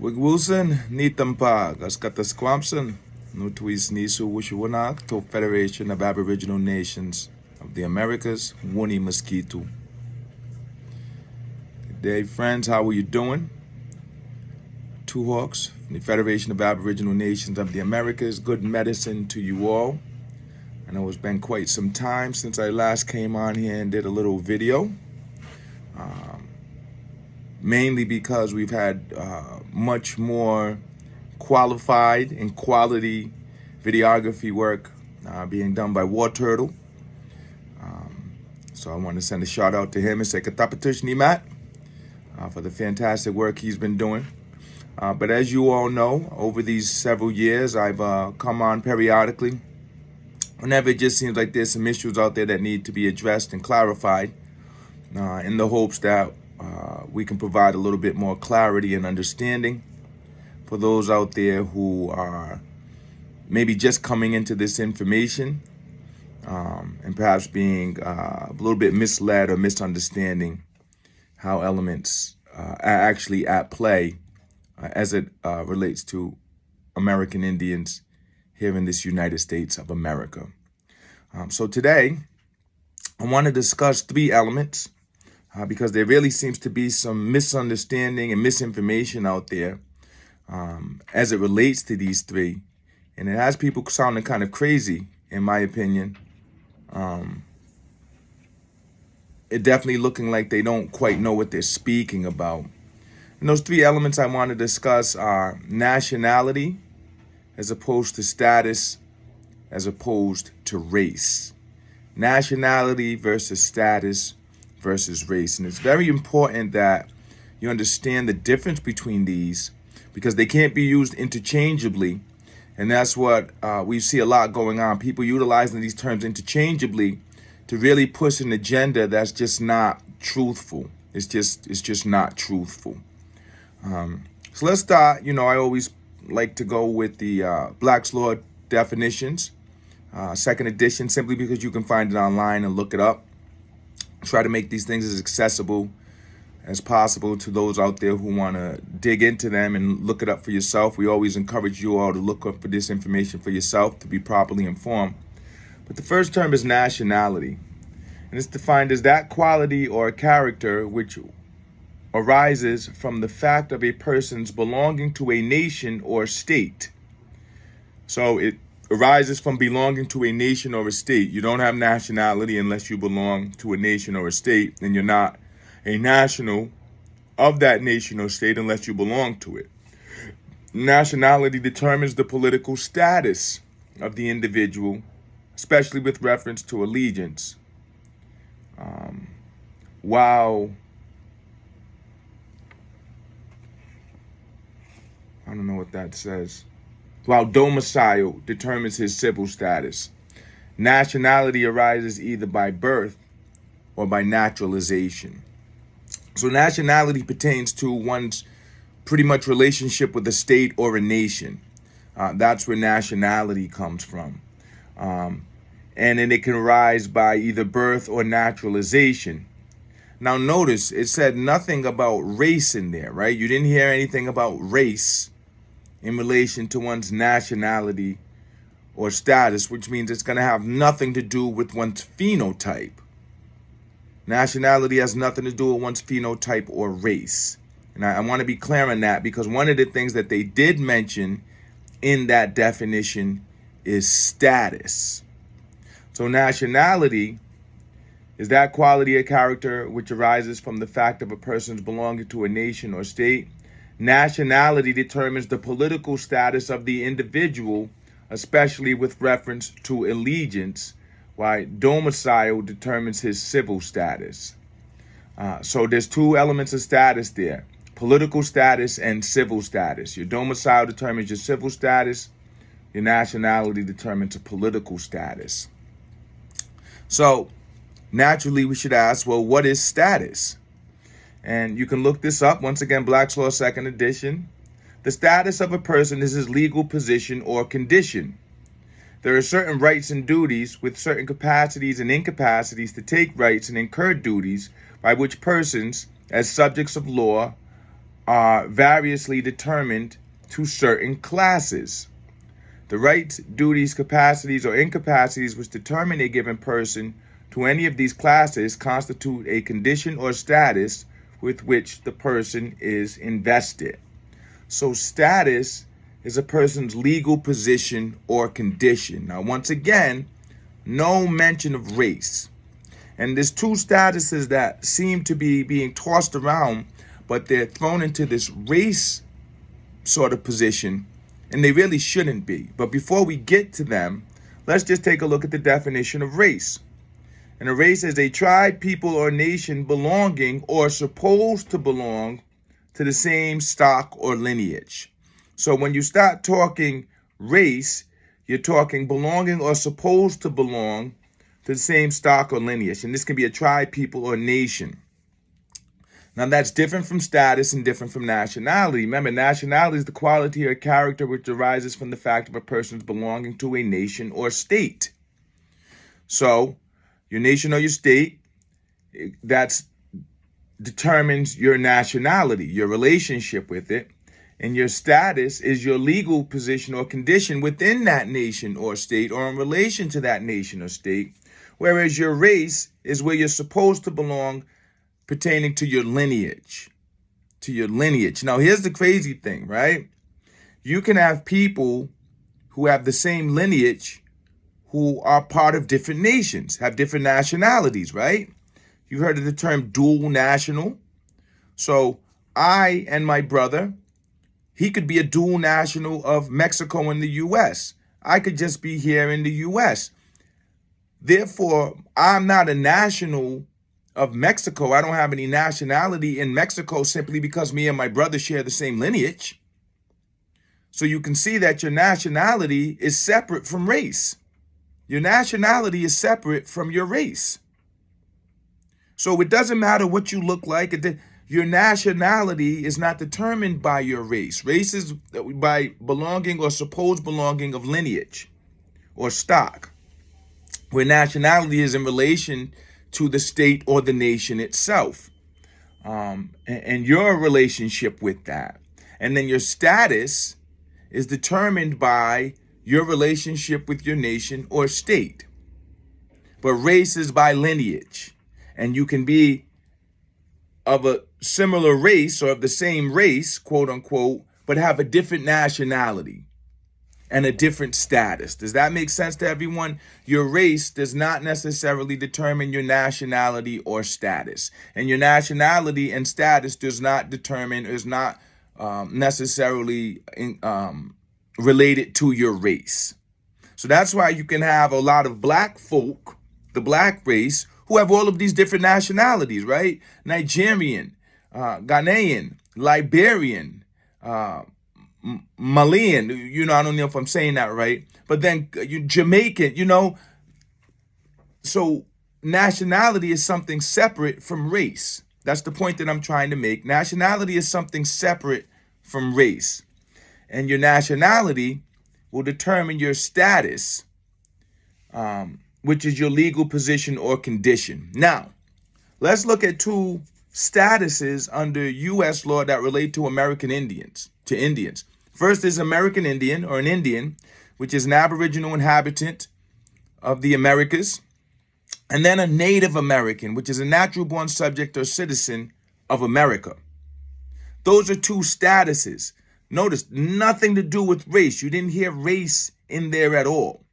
Wigwusan Nitampag as Katasquamson, Nutuis Neesu Wushuwunoag to Federation of Aboriginal Nations of the Americas, Wuni Mosquito. Good day, friends. How are you doing? Two Hawks from the Federation of Aboriginal Nations of the Americas. Good medicine to you all. I know it's been quite some time since I last came on here and did a little video. Mainly because we've had much more qualified and quality videography work being done by War Turtle. So I want to send a shout out to him and say Katapatush Nimat for the fantastic work he's been doing. But as you all know, over these several years, I've come on periodically whenever it just seems like there's some issues out there that need to be addressed and clarified in the hopes that we can provide a little bit more clarity and understanding for those out there who are maybe just coming into this information and perhaps being a little bit misled or misunderstanding how elements are actually at play as it relates to American Indians here in this United States of America. So today, I want to discuss three elements because there really seems to be some misunderstanding and misinformation out there as it relates to these three. And it has people sounding kind of crazy, in my opinion. It definitely looking like they don't quite know what they're speaking about. And those three elements I want to discuss are nationality as opposed to status, as opposed to race. Nationality versus status versus race. And it's very important that you understand the difference between these because they can't be used interchangeably. And that's what we see a lot going on. People utilizing these terms interchangeably to really push an agenda that's just not truthful. It's just not truthful. So let's start. I always like to go with the Black's Law definitions, second edition, simply because you can find it online and look it up. Try to make these things as accessible as possible to those out there who want to dig into them and look it up for yourself. We always encourage you all to look up for this information for yourself to be properly informed. But the first term is nationality. And it's defined as that quality or character which arises from the fact of a person's belonging to a nation or state. So it arises from belonging to a nation or a state. You don't have nationality unless you belong to a nation or a state, and you're not a national of that nation or state unless you belong to it. Nationality determines the political status of the individual, especially with reference to allegiance. While I don't know what that says. While domicile determines his civil status. Nationality arises either by birth or by naturalization. So nationality pertains to one's pretty much relationship with a state or a nation. That's where nationality comes from. And then it can arise by either birth or naturalization. Now notice, it said nothing about race in there, right? You didn't hear anything about race in relation to one's nationality or status, which means it's going to have nothing to do with one's phenotype. Nationality has nothing to do with one's phenotype or race. And I want to be clear on that because one of the things that they did mention in that definition is status. So nationality is that quality or character which arises from the fact of a person's belonging to a nation or state. Nationality determines the political status of the individual, especially with reference to allegiance, while domicile determines his civil status. So there's two elements of status there, political status and civil status. Your domicile determines your civil status. Your nationality determines a political status. So naturally, we should ask, well, what is status? And you can look this up. Once again, Black's Law, second edition. The status of a person is his legal position or condition. There are certain rights and duties with certain capacities and incapacities to take rights and incur duties by which persons, as subjects of law, are variously determined to certain classes. The rights, duties, capacities, or incapacities which determine a given person to any of these classes constitute a condition or status with which the person is invested. So status is a person's legal position or condition. Now, once again, no mention of race. And there's two statuses that seem to be being tossed around, but they're thrown into this race sort of position, and they really shouldn't be. But before we get to them, let's just take a look at the definition of race. And a race is a tribe, people, or nation belonging or supposed to belong to the same stock or lineage. So when you start talking race, you're talking belonging or supposed to belong to the same stock or lineage. And this can be a tribe, people, or nation. Now, that's different from status and different from nationality. Remember, nationality is the quality or character which arises from the fact of a person's belonging to a nation or state. So, your nation or your state, that determines your nationality, your relationship with it. And your status is your legal position or condition within that nation or state or in relation to that nation or state. Whereas your race is where you're supposed to belong pertaining to your lineage. Now, here's the crazy thing, right? You can have people who have the same lineage who are part of different nations, have different nationalities, right? You've heard of the term dual national. So I and my brother, he could be a dual national of Mexico and the U.S. I could just be here in the U.S. Therefore, I'm not a national of Mexico. I don't have any nationality in Mexico simply because me and my brother share the same lineage. So you can see that your nationality is separate from race. Your nationality is separate from your race. So it doesn't matter what you look like. Your nationality is not determined by your race. Race is by belonging or supposed belonging of lineage or stock, where nationality is in relation to the state or the nation itself, and your relationship with that. And then your status is determined by your relationship with your nation or state. But race is by lineage, and you can be of a similar race or of the same race, quote unquote, but have a different nationality and a different status. Does that make sense to everyone? Your race does not necessarily determine your nationality or status. And your nationality and status is not necessarily related to your race. So that's why you can have a lot of black folk, the black race, who have all of these different nationalities, right? Nigerian, Ghanaian, Liberian, Malian, I don't know if I'm saying that right, but then Jamaican, so nationality is something separate from race. That's the point that I'm trying to make. Nationality is something separate from race. And your nationality will determine your status, which is your legal position or condition. Now, let's look at two statuses under U.S. law that relate to American Indians, to Indians. First is American Indian, or an Indian, which is an aboriginal inhabitant of the Americas. And then a Native American, which is a natural-born subject or citizen of America. Those are two statuses. Notice, nothing to do with race. You didn't hear race in there at all.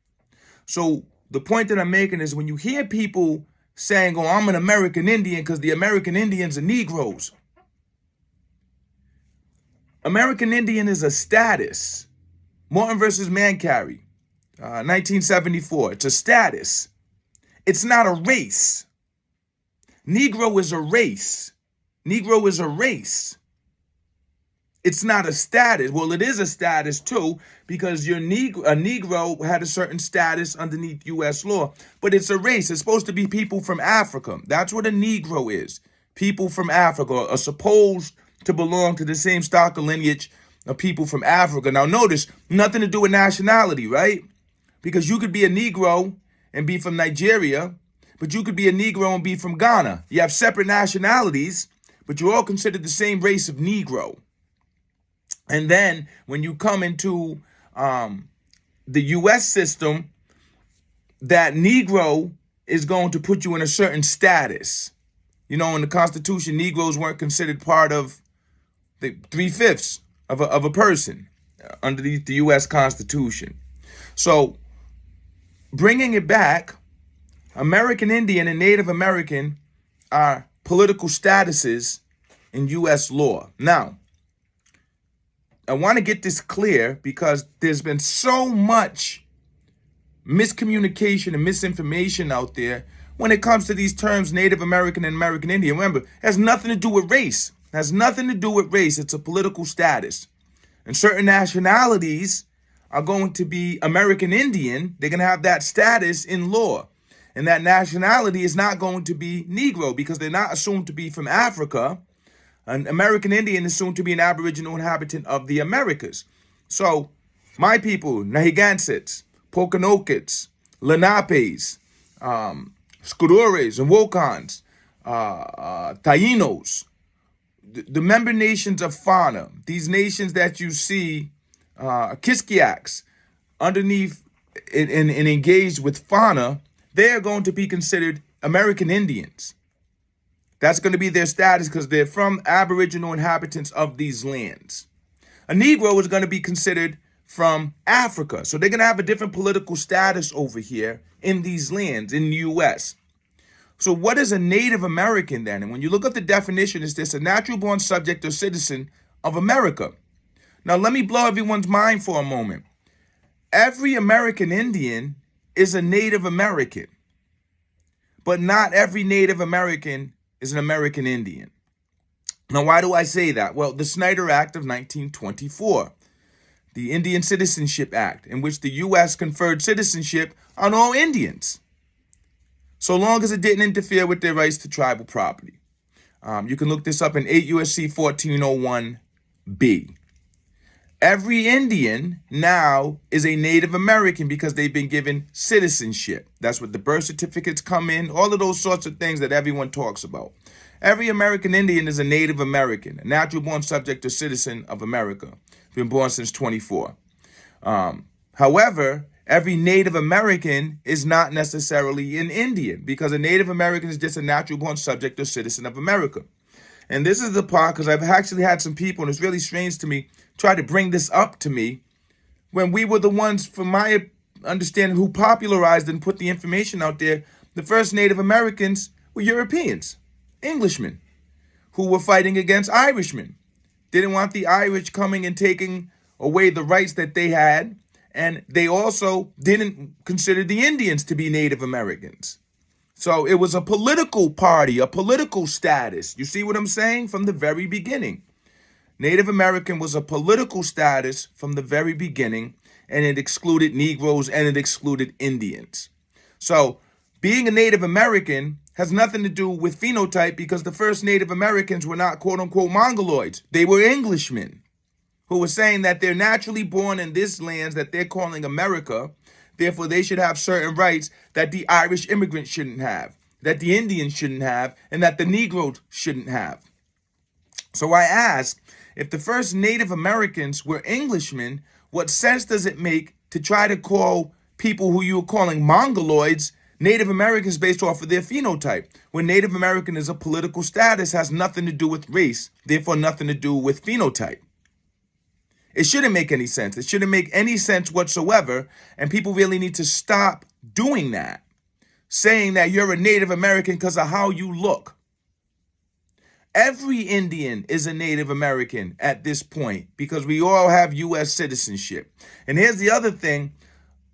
So the point that I'm making is when you hear people saying, oh, I'm an American Indian because the American Indians are Negroes. American Indian is a status. Morton versus Mancari, 1974. It's a status. It's not a race. Negro is a race. Negro is a race. It's not a status. Well, it is a status too, because a Negro had a certain status underneath U.S. law, but it's a race. It's supposed to be people from Africa. That's what a Negro is. People from Africa are supposed to belong to the same stock or lineage of people from Africa. Now, notice, nothing to do with nationality, right? Because you could be a Negro and be from Nigeria, but you could be a Negro and be from Ghana. You have separate nationalities, but you're all considered the same race of Negro. And then when you come into the U.S. system, that Negro is going to put you in a certain status. You know, in the Constitution, Negroes weren't considered part of the 3/5 of a person underneath the U.S. Constitution. So bringing it back, American Indian and Native American are political statuses in U.S. law. Now, I want to get this clear because there's been so much miscommunication and misinformation out there when it comes to these terms Native American and American Indian. Remember, it has nothing to do with race. It has nothing to do with race. It's a political status. And certain nationalities are going to be American Indian. They're going to have that status in law. And that nationality is not going to be Negro because they're not assumed to be from Africa. An American Indian is assumed to be an Aboriginal inhabitant of the Americas. So my people, Nahegans, Pokanokets, Lenapes, Scudores, and Wokans, Tainos, the member nations of FANA, these nations that you see, Kiskiaks, underneath and engaged with FANA, they are going to be considered American Indians. That's going to be their status because they're from Aboriginal inhabitants of these lands. A Negro is going to be considered from Africa. So they're going to have a different political status over here in these lands in the U.S. So what is a Native American then? And when you look at the definition, it's this: a natural born subject or citizen of America. Now let me blow everyone's mind for a moment. Every American Indian is a Native American, but not every Native American is an American Indian. Now, why do I say that? Well, the Snyder Act of 1924, the Indian Citizenship Act, in which the U.S. conferred citizenship on all Indians, so long as it didn't interfere with their rights to tribal property. You can look this up in 8 U.S.C. 1401B. Every Indian now is a Native American because they've been given citizenship. That's what the birth certificates come in, all of those sorts of things that everyone talks about. Every American Indian is a Native American, a natural born subject or citizen of America. Been born since 24. However, every Native American is not necessarily an Indian because a Native American is just a natural born subject or citizen of America. And this is the part, because I've actually had some people, and it's really strange to me, try to bring this up to me when we were the ones, from my understanding, who popularized and put the information out there. The first Native Americans were Europeans, Englishmen, who were fighting against Irishmen. Didn't want the Irish coming and taking away the rights that they had. And they also didn't consider the Indians to be Native Americans. So it was a political party, a political status. You see what I'm saying? From the very beginning. Native American was a political status from the very beginning, and it excluded Negroes and it excluded Indians. So being a Native American has nothing to do with phenotype because the first Native Americans were not quote-unquote Mongoloids. They were Englishmen who were saying that they're naturally born in this land that they're calling America. Therefore, they should have certain rights that the Irish immigrants shouldn't have, that the Indians shouldn't have, and that the Negroes shouldn't have. So I ask, if the first Native Americans were Englishmen, what sense does it make to try to call people who you were calling Mongoloids Native Americans based off of their phenotype, when Native American is a political status, has nothing to do with race, therefore nothing to do with phenotype? It shouldn't make any sense. It shouldn't make any sense whatsoever, and people really need to stop doing that, saying that you're a Native American because of how you look. Every Indian is a Native American at this point because we all have U.S. citizenship. And here's the other thing.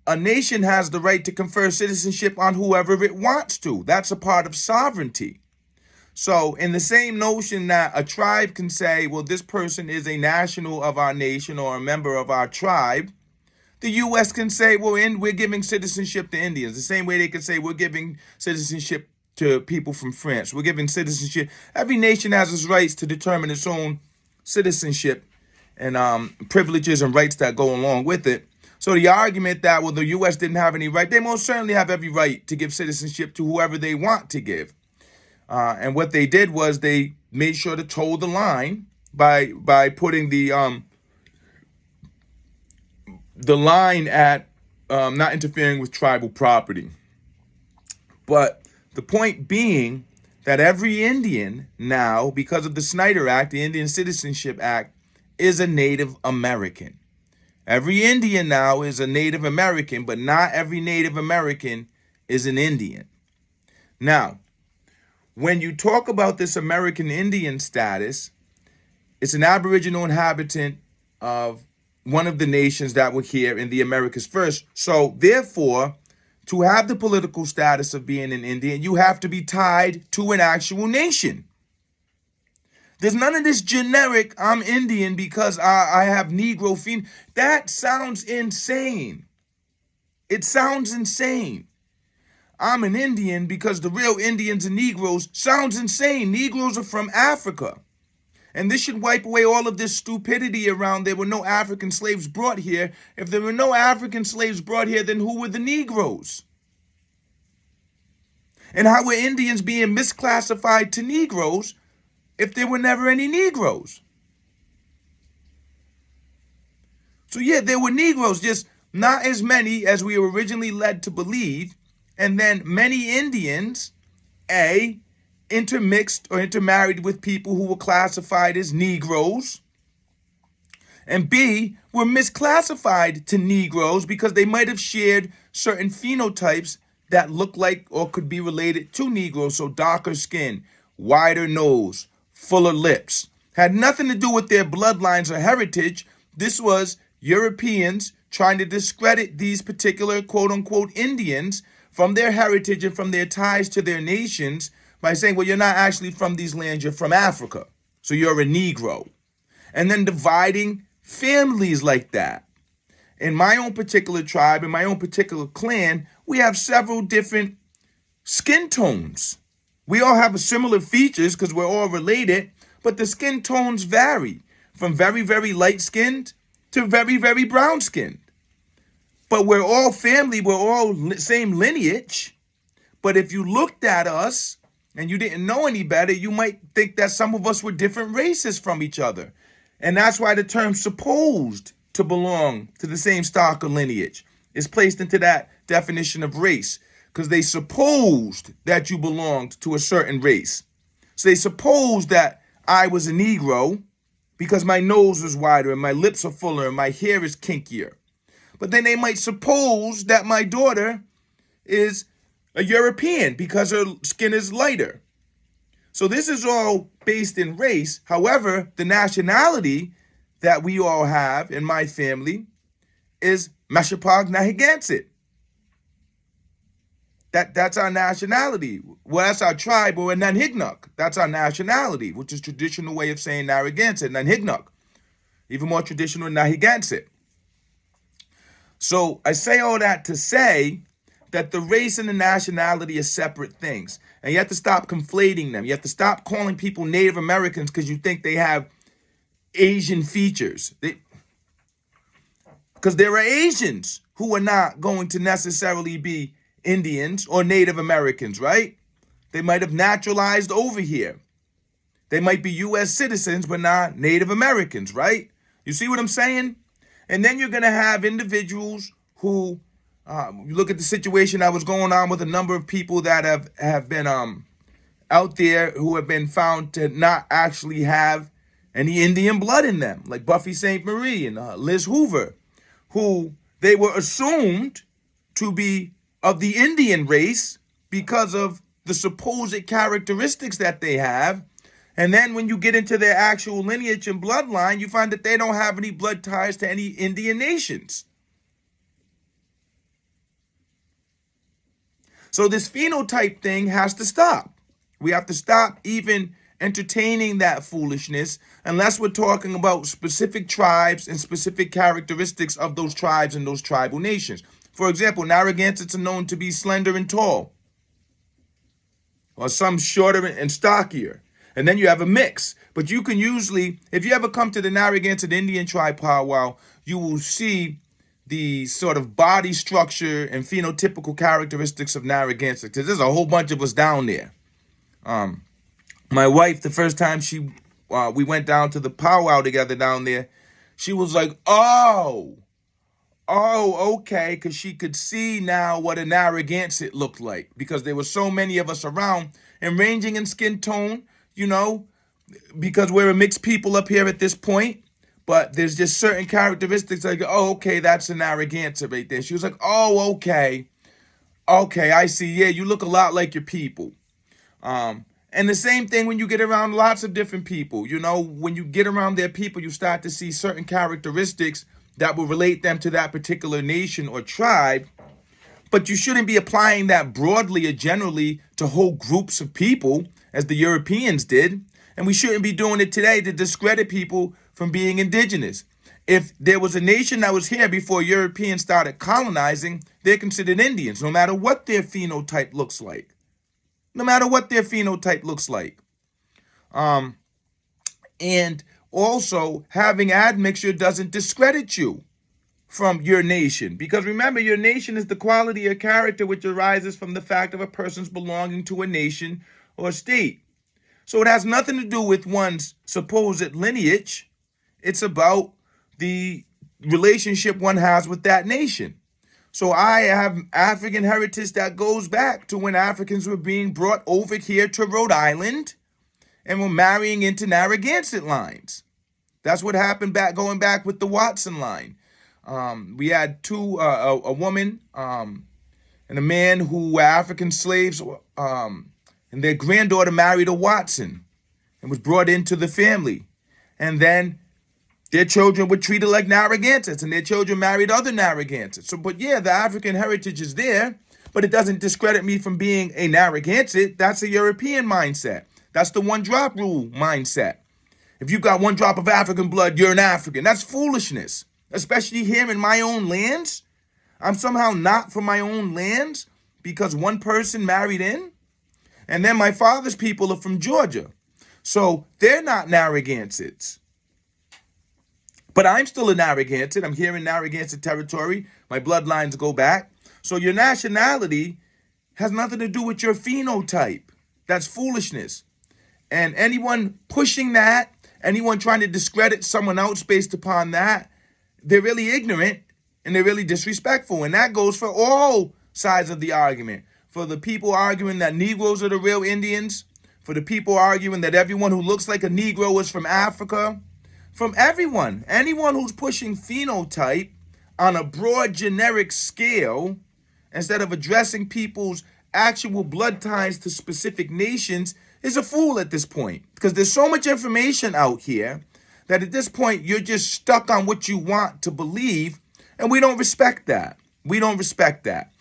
A nation has the right to confer citizenship on whoever it wants to. That's a part of sovereignty. So in the same notion that a tribe can say, well, this person is a national of our nation or a member of our tribe, the U.S. can say, well, we're giving citizenship to Indians. The same way they can say we're giving citizenship to people from France. We're giving citizenship. Every nation has its rights to determine its own citizenship and privileges and rights that go along with it. So the argument that, well, the U.S. didn't have any right, they most certainly have every right to give citizenship to whoever they want to give. And what they did was they made sure to toe the line by putting the line at not interfering with tribal property. But the point being that every Indian now, because of the Snyder Act, the Indian Citizenship Act, is a Native American. Every Indian now is a Native American, but not every Native American is an Indian. Now, when you talk about this American Indian status, it's an Aboriginal inhabitant of one of the nations that were here in the Americas first. So, therefore, to have the political status of being an Indian, you have to be tied to an actual nation. There's none of this generic, I'm Indian because I have Negro phenotype. That sounds insane. It sounds insane. I'm an Indian because the real Indians and Negroes sounds insane. Negroes are from Africa. And this should wipe away all of this stupidity around there were no African slaves brought here. If there were no African slaves brought here, then who were the Negroes? And how were Indians being misclassified to Negroes if there were never any Negroes? So yeah, there were Negroes, just not as many as we were originally led to believe. And then many Indians, A, intermixed or intermarried with people who were classified as Negroes, and B, were misclassified to Negroes because they might have shared certain phenotypes that look like or could be related to Negroes. So darker skin, wider nose, fuller lips. Had nothing to do with their bloodlines or heritage. This was Europeans trying to discredit these particular quote-unquote Indians from their heritage and from their ties to their nations by saying, well, you're not actually from these lands, you're from Africa, so you're a Negro. And then dividing families like that. In my own particular tribe, in my own particular clan, we have several different skin tones. We all have similar features because we're all related, but the skin tones vary from very, very light-skinned to very, very brown-skinned. But we're all family, we're all same lineage. But if you looked at us and you didn't know any better, you might think that some of us were different races from each other. And that's why the term supposed to belong to the same stock or lineage is placed into that definition of race, because they supposed that you belonged to a certain race. So they supposed that I was a Negro because my nose was wider and my lips are fuller and my hair is kinkier. But then they might suppose that my daughter is a European because her skin is lighter. So this is all based in race. However, the nationality that we all have in my family is Meshapag Nahigansett. That's our nationality. Well, that's our tribe, or Nanhignuk. That's our nationality, which is traditional way of saying Narragansett, Nanhignuk. Even more traditional, Nahigansett. So I say all that to say that the race and the nationality are separate things. And you have to stop conflating them. You have to stop calling people Native Americans because you think they have Asian features. Because there are Asians who are not going to necessarily be Indians or Native Americans, right? They might have naturalized over here. They might be U.S. citizens, but not Native Americans, right? You see what I'm saying? And then you're going to have individuals who, you look at the situation that was going on with a number of people that have been out there who have been found to not actually have any Indian blood in them, like Buffy St. Marie and Liz Hoover, who they were assumed to be of the Indian race because of the supposed characteristics that they have. And then when you get into their actual lineage and bloodline, you find that they don't have any blood ties to any Indian nations. So this phenotype thing has to stop. We have to stop even entertaining that foolishness unless we're talking about specific tribes and specific characteristics of those tribes and those tribal nations. For example, Narragansetts are known to be slender and tall, or some shorter and stockier. And then you have a mix. But you can usually, if you ever come to the Narragansett Indian tribe powwow, you will see the sort of body structure and phenotypical characteristics of Narragansett, because there's a whole bunch of us down there. My wife, the first time we went down to the powwow together down there, she was like, oh, okay, because she could see now what a Narragansett looked like, because there were so many of us around, and ranging in skin tone, because we're a mixed people up here at this point. But there's just certain characteristics like, oh, okay, that's a Narragansett right there. She was like, oh, okay, I see. Yeah, you look a lot like your people. And the same thing when you get around lots of different people. When you get around their people, you start to see certain characteristics that will relate them to that particular nation or tribe. But you shouldn't be applying that broadly or generally to whole groups of people, as the Europeans did. And we shouldn't be doing it today to discredit people from being indigenous. If there was a nation that was here before Europeans started colonizing, they're considered Indians, no matter what their phenotype looks like. No matter what their phenotype looks like. And also, having admixture doesn't discredit you from your nation. Because remember, your nation is the quality of character which arises from the fact of a person's belonging to a nation or state. So it has nothing to do with one's supposed lineage. It's about the relationship one has with that nation. So I have African heritage that goes back to when Africans were being brought over here to Rhode Island and were marrying into Narragansett lines. That's what happened going back with the Watson line. We had a woman and a man who were African slaves, and their granddaughter married a Watson and was brought into the family. And then their children were treated like Narragansetts, and their children married other Narragansetts. But yeah, the African heritage is there, but it doesn't discredit me from being a Narragansett. That's a European mindset. That's the one drop rule mindset. If you've got one drop of African blood, you're an African. That's foolishness, especially here in my own lands. I'm somehow not from my own lands because one person married in. And then my father's people are from Georgia. So they're not Narragansetts. But I'm still a Narragansett. I'm here in Narragansett territory. My bloodlines go back. So your nationality has nothing to do with your phenotype. That's foolishness. And anyone pushing that, anyone trying to discredit someone else based upon that, they're really ignorant and they're really disrespectful. And that goes for all sides of the argument. For the people arguing that Negroes are the real Indians, for the people arguing that everyone who looks like a Negro is from Africa, from everyone, anyone who's pushing phenotype on a broad generic scale, instead of addressing people's actual blood ties to specific nations, is a fool at this point. Because there's so much information out here that at this point you're just stuck on what you want to believe, and we don't respect that. We don't respect that.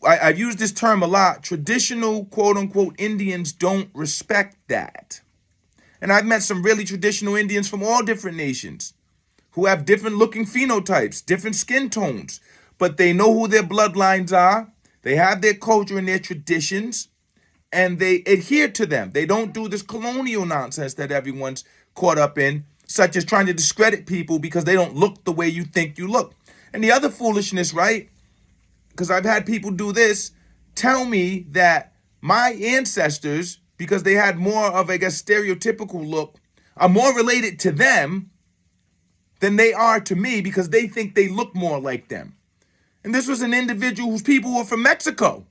I've used this term a lot. Traditional, quote-unquote, Indians don't respect that. And I've met some really traditional Indians from all different nations who have different looking phenotypes, different skin tones, but they know who their bloodlines are. They have their culture and their traditions, and they adhere to them. They don't do this colonial nonsense that everyone's caught up in, such as trying to discredit people because they don't look the way you think you look. And the other foolishness, right? Because I've had people do this, tell me that my ancestors, because they had more of, I guess, stereotypical look, are more related to them than they are to me because they think they look more like them. And this was an individual whose people were from Mexico.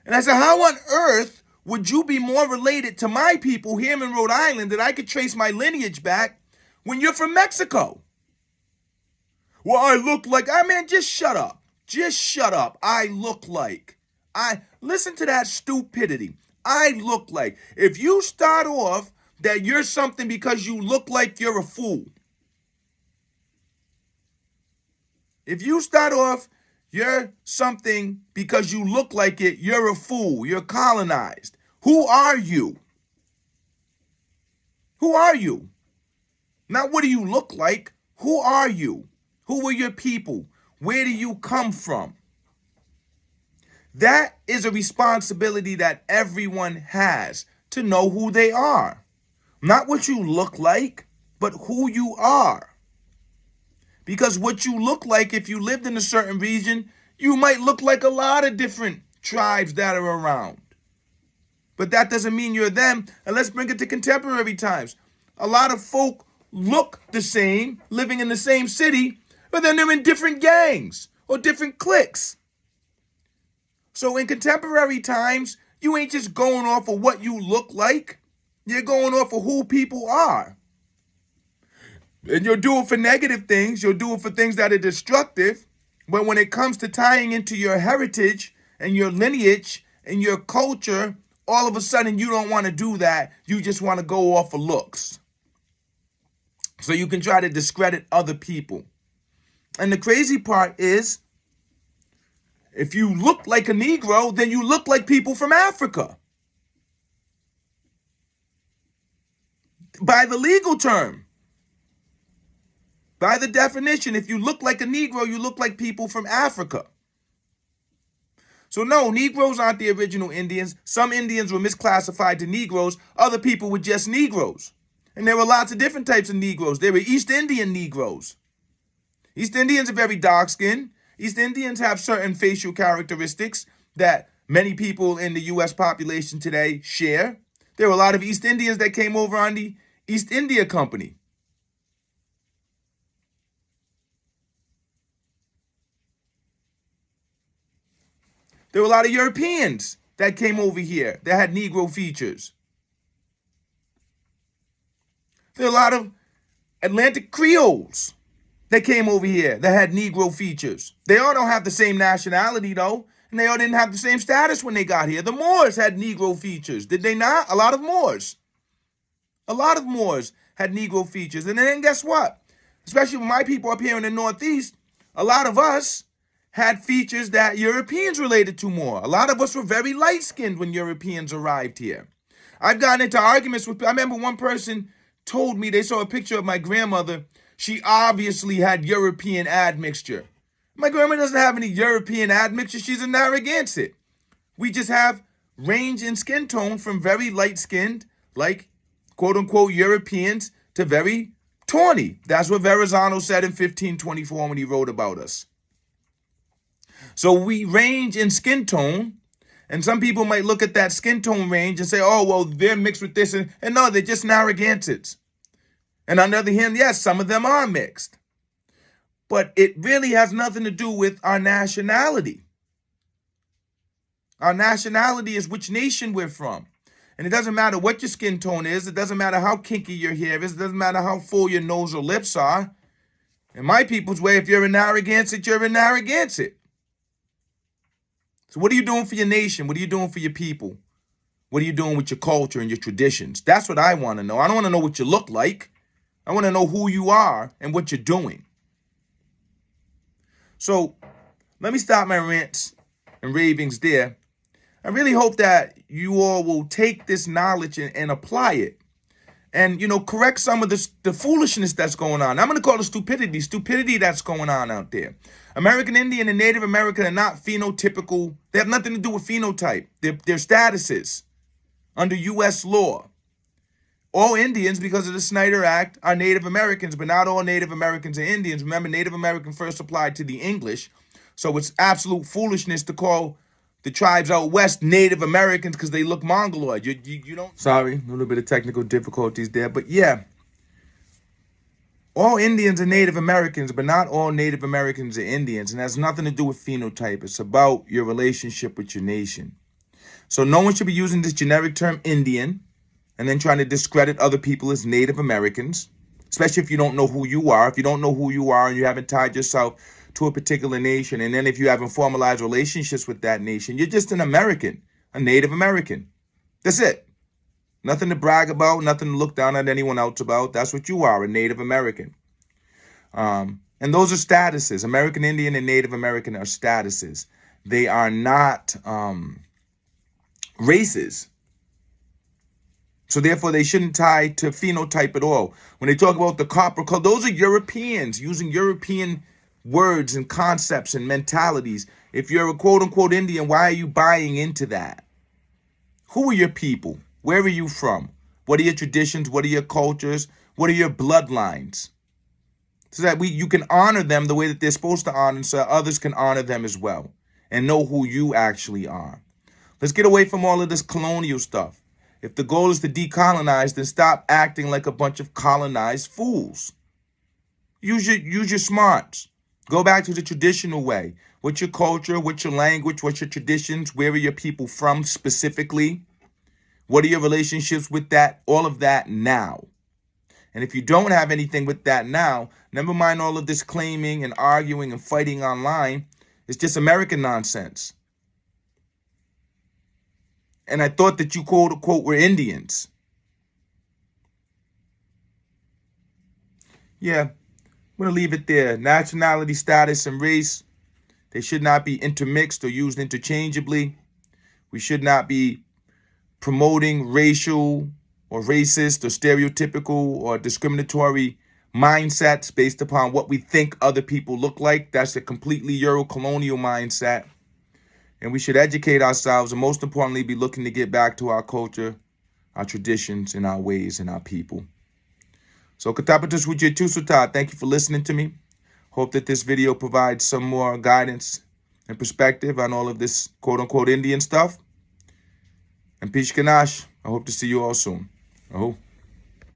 And I said, how on earth would you be more related to my people here in Rhode Island that I could trace my lineage back when you're from Mexico? Well, I look like, man, just shut up. Just shut up. I look like. Listen to that stupidity. I look like. If you start off that you're something because you look like you're a fool. If you start off you're something because you look like it, you're a fool. You're colonized. Who are you? Who are you? Not what do you look like? Who are you? Who are your people? Where do you come from? That is a responsibility that everyone has to know who they are. Not what you look like, but who you are. Because what you look like, if you lived in a certain region, you might look like a lot of different tribes that are around. but that doesn't mean you're them. And let's bring it to contemporary times. A lot of folk look the same, living in the same city, but then they're in different gangs or different cliques. So in contemporary times, you ain't just going off of what you look like. You're going off of who people are. And you'll do it for negative things. You'll do it for things that are destructive. But when it comes to tying into your heritage and your lineage and your culture, all of a sudden you don't want to do that. You just want to go off of looks. So you can try to discredit other people. And the crazy part is, if you look like a Negro, then you look like people from Africa. By the legal term. By the definition, if you look like a Negro, you look like people from Africa. So no, Negroes aren't the original Indians. Some Indians were misclassified to Negroes. Other people were just Negroes. And there were lots of different types of Negroes. There were East Indian Negroes. East Indians are very dark-skinned. East Indians have certain facial characteristics that many people in the U.S. population today share. There were a lot of East Indians that came over on the East India Company. There were a lot of Europeans that came over here that had Negro features. There were a lot of Atlantic Creoles that came over here that had Negro features. They all don't have the same nationality, though, and they all didn't have the same status when they got here. The Moors had Negro features, did they not? A lot of Moors. A lot of Moors had Negro features. And then guess what? Especially with my people up here in the Northeast, a lot of us had features that Europeans related to more. A lot of us were very light-skinned when Europeans arrived here. I've gotten into arguments with, I remember one person told me they saw a picture of my grandmother. She obviously had European admixture. My grandma doesn't have any European admixture. She's a Narragansett. We just have range in skin tone from very light-skinned, like quote-unquote Europeans, to very tawny. That's what Verrazano said in 1524 when he wrote about us. So we range in skin tone, and some people might look at that skin tone range and say, oh, well, they're mixed with this. And no, they're just Narragansetts. And on the other hand, yes, some of them are mixed. But it really has nothing to do with our nationality. Our nationality is which nation we're from. And it doesn't matter what your skin tone is. It doesn't matter how kinky your hair is. It doesn't matter how full your nose or lips are. In my people's way, if you're a Narragansett, you're a Narragansett. So what are you doing for your nation? What are you doing for your people? What are you doing with your culture and your traditions? That's what I want to know. I don't want to know what you look like. I want to know who you are and what you're doing. So let me stop my rants and ravings there. I really hope that you all will take this knowledge and apply it. And, correct some of the foolishness that's going on. I'm going to call it stupidity that's going on out there. American Indian and Native American are not phenotypical. They have nothing to do with phenotype. They're statuses under U.S. law. All Indians, because of the Snyder Act, are Native Americans, but not all Native Americans are Indians. Remember, Native American first applied to the English, so it's absolute foolishness to call the tribes out west Native Americans because they look Mongoloid. You don't... Sorry, a little bit of technical difficulties there, but yeah. All Indians are Native Americans, but not all Native Americans are Indians, and it has nothing to do with phenotype. It's about your relationship with your nation. So no one should be using this generic term Indian and then trying to discredit other people as Native Americans, especially if you don't know who you are. If you don't know who you are and you haven't tied yourself to a particular nation, and then if you haven't formalized relationships with that nation, you're just an American, a Native American. That's it. Nothing to brag about, nothing to look down at anyone else about. That's what you are, a Native American. And those are statuses. American Indian and Native American are statuses. They are not races. So therefore, they shouldn't tie to phenotype at all. When they talk about the copper color, those are Europeans using European words and concepts and mentalities. If you're a quote-unquote Indian, why are you buying into that? Who are your people? Where are you from? What are your traditions? What are your cultures? What are your bloodlines? So that you can honor them the way that they're supposed to honor, so others can honor them as well and know who you actually are. Let's get away from all of this colonial stuff. If the goal is to decolonize, then stop acting like a bunch of colonized fools. Use your smarts. Go back to the traditional way. What's your culture? What's your language? What's your traditions? Where are your people from specifically? What are your relationships with that? All of that now. And if you don't have anything with that now, never mind all of this claiming and arguing and fighting online. It's just American nonsense. And I thought that you quote unquote were Indians. Yeah, I'm going to leave it there. Nationality, status, and race, they should not be intermixed or used interchangeably. We should not be promoting racial or racist or stereotypical or discriminatory mindsets based upon what we think other people look like. That's a completely Euro-colonial mindset. And we should educate ourselves and most importantly be looking to get back to our culture, our traditions, and our ways and our people. So Katapatus Wujitusuta, thank you for listening to me. Hope that this video provides some more guidance and perspective on all of this quote-unquote Indian stuff. And Peace Ganache, I hope to see you all soon. I hope.